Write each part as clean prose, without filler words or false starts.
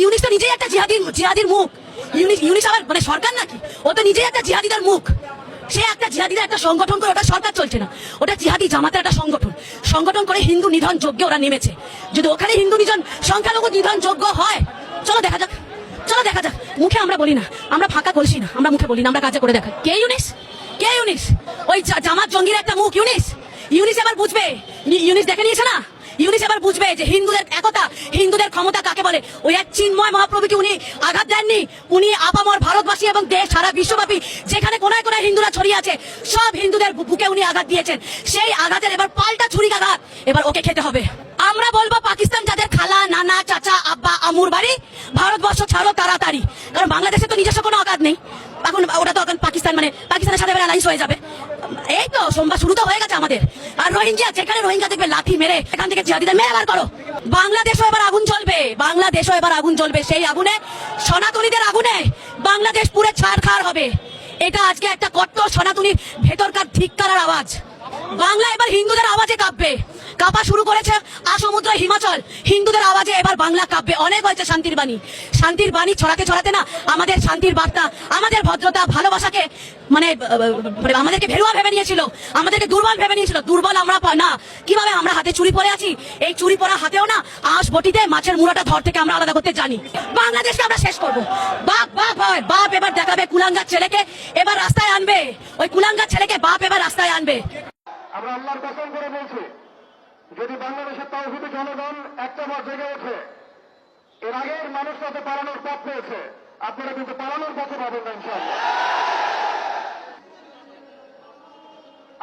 ইউনিস তো নিজেই একটা জিহাদির মুখ। ইউনিস আবার মানে সরকার নাকি? ও তো নিজেই একটা জিহাদিদের মুখ। সে একটা জিহাদিদের একটা সংগঠন করে, ওটা সরকার চলছে না, ওটা জিহাদি জামাতের একটা সংগঠন করে হিন্দু নিধন যজ্ঞে ওরা নেমেছে। যদি ওখানে হিন্দু নিধন সংখ্যালঘু নিধন যজ্ঞ হয়, চলো দেখা যাক। মুখে আমরা বলি না, আমরা ফাঁকা কলসি না, আমরা মুখে বলি না, আমরা কাজে করে দেখাই। কে ইউনিস? ওই জামাত জঙ্গির একটা মুখ ইউনিস এবার বুঝবে। ইউনিস দেখে নিয়েছে না, ইউনিস এবার বুঝবে যে হিন্দুদের একতা, হিন্দুদের ক্ষমতা কাকে বলে। ওই এক চিন্ময় মহাপ্রভুকে উনি আঘাত দেননি, উনি আপামর ভারতবাসী এবং দেশ সারা বিশ্বব্যাপী যেখানে কোনায় কোনায় হিন্দুরা ছড়িয়ে আছে সব হিন্দুদের বুকে উনি আঘাত দিয়েছেন। সেই আঘাতের এবার পাল্টা ছুরিকাঘাত এবার ওকে খেতে হবে। আমরা বলবো পাকিস্তান যাদের খালা, নানা, চাচা, আব্বা, আমুর বাড়ি, ভারতবর্ষ ছাড়ো তাড়াতাড়ি। কারণ বাংলাদেশে তো নিজস্ব কোনো আঘাত নেই, এখন ওটা তো এখন পাকিস্তান মানে পাকিস্তানের সাথে এবার অ্যালায়েন্স হয়ে যাবে। এই তো সোমবার শুরু তো হয়ে গেছে আমাদের। আর রোহিঙ্গা, যেখানে রোহিঙ্গা দেখবে লাঠি মেরে এখান থেকে জিহাদিদের মেরে বার করো। বাংলাদেশও এবার আগুন জ্বলবে, সেই আগুনে, সনাতনীদের আগুনে বাংলাদেশ পুরো ছারখার হবে। এটা আজকে একটা কট্টর সনাতনীর ভেতরকার ধিক্কারের আওয়াজ। বাংলা এবার হিন্দুদের আওয়াজে কাঁপা শুরু করেছে আসমুদ্র হিমাচল। হিন্দুদের আওয়াজে এবার বাংলা কাঁপবে। অনেক হয়েছে শান্তির বাণী ছড়াতে না আমাদের শান্তির বার্তা, আমাদের ভদ্রতা, ভালোবাসাকে মানে আমাদেরকে ভেরুয়া ভেবে নিয়েছিল, আমাদেরকে দুর্বল ভেবে নিয়েছিল। দুর্বল আমরা না, কিভাবে আমরা হাতে চুরি পরে আছি, এই চুরি পরা হাতেও না আঁশ বটিতে মাছের মুড়াটা ধর থেকে আমরা আলাদা করতে জানি। বাংলাদেশকে আমরা শেষ করবো। বাপ এবার দেখাবে কুলাঙ্গার ছেলেকে, এবার রাস্তায় আনবে। ওই কুলাঙ্গার ছেলেকে বাপ এবার রাস্তায় আনবে। আমরা আল্লাহর কসম করে বলছি, যদি বাংলাদেশের তাওহীদি জনগণ একটা বার জেগে ওঠে, এর আগের মানুষ তাতে পালানোর পথ পেয়েছে, আপনারা কিন্তু পালানোর পথে পাবেন না ইনশাআল্লাহ।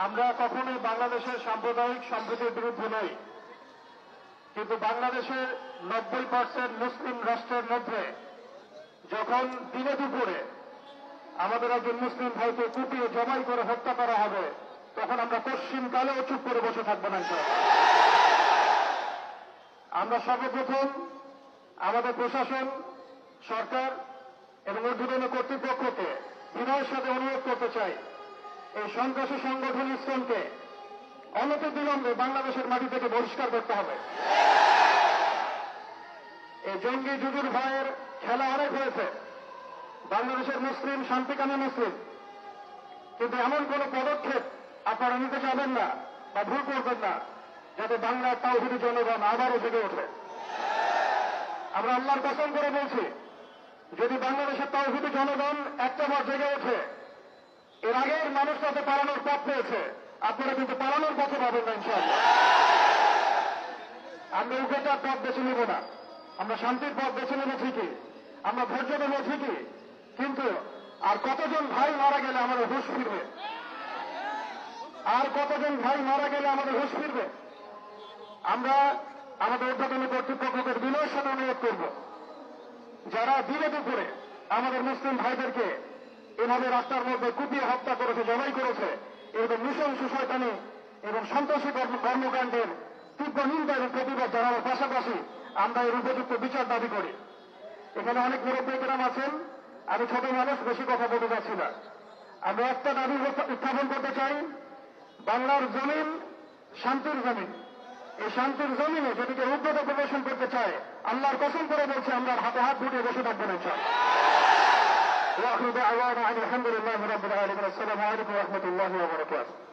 আমরা কখনোই বাংলাদেশের সাম্প্রদায়িক সম্প্রীতির বিরুদ্ধে নই, কিন্তু বাংলাদেশের 90% মুসলিম রাষ্ট্রের মধ্যে যখন দিনে দুপুরে আমাদের একজন মুসলিম ভাইকে কুপিয়ে জবাই করে হত্যা করা হবে, তখন আমরা পশ্চিমকালেও চুপ করে বসে থাকবো না। আমরা সর্বপ্রথম আমাদের প্রশাসন, সরকার এবং ঊর্ধ্বতন কর্তৃপক্ষকে বিনয়ের সাথে অনুরোধ করতে চাই, এই সন্ত্রাসী সংগঠন ইসকনকে অনতিবিলম্বে বাংলাদেশের মাটি থেকে বহিষ্কার করতে হবে। এই জঙ্গি জুজুর ভাইয়ের খেলা অনেক হয়েছে। বাংলাদেশের মুসলিম শান্তিকামী মুসলিম, কিন্তু এমন কোন পদক্ষেপ আপনারা নিতে যাবেন না বা ভুল করবেন না যাতে বাংলার তাওহীদি জনগণ আবারও জেগে ওঠে। আমরা আল্লাহর কসম করে বলছি, যদি বাংলাদেশের তাওহীদি জনগণ একটা বার জেগে ওঠে, এর আগের মানুষ তাতে পালানোর পথ পেয়েছে, আপনারা কিন্তু পালানোর পথে পাবেন না ইনশাআল্লাহ। আমরা উগ্রতার পথ বেছে নেব না, আমরা শান্তির পথ বেছে নেব ঠিকই, আমরা ধৈর্য দেব ঠিকই, কিন্তু আর কতজন ভাই মারা গেলে আমাদের হুঁশ ফিরবে? আমরা আমাদের ঊর্ধ্বতন কর্তৃপক্ষকে বিনয়ের সাথে অনুরোধ করব, যারা দিনে দুপুরে আমাদের মুসলিম ভাইদেরকে এভাবে রাস্তার মধ্যে কুপিয়ে হত্যা করেছে, জবাই করেছে, এরকম নৃশংস শয়তানি এবং সন্ত্রাসী কর্মকাণ্ডের তীব্র নিন্দা এবং প্রতিবাদ জানানোর পাশাপাশি আমরা এর উপযুক্ত বিচার দাবি করি। এখানে অনেক মুরব্বীরা আছেন, আমি ছোট মানুষ, বেশি কথা বলতে যাচ্ছি না। আমরা একটা দাবি উত্থাপন করতে চাই, বাংলার জমিন শান্তির জমিন। এই শান্তির জমিনে যদি কেউ উগ্রতা প্রদর্শন করতে চায়, আল্লাহর কসম করে বলছে আমরা হাতে হাত গুটিয়ে বসে থাকবো না ইনশাআল্লাহ। আলহামদুলিল্লাহ রাব্বিল আলামিন। আসসালামু আলাইকুম ওয়া রাহমাতুল্লাহি ওয়া বারাকাতুহু।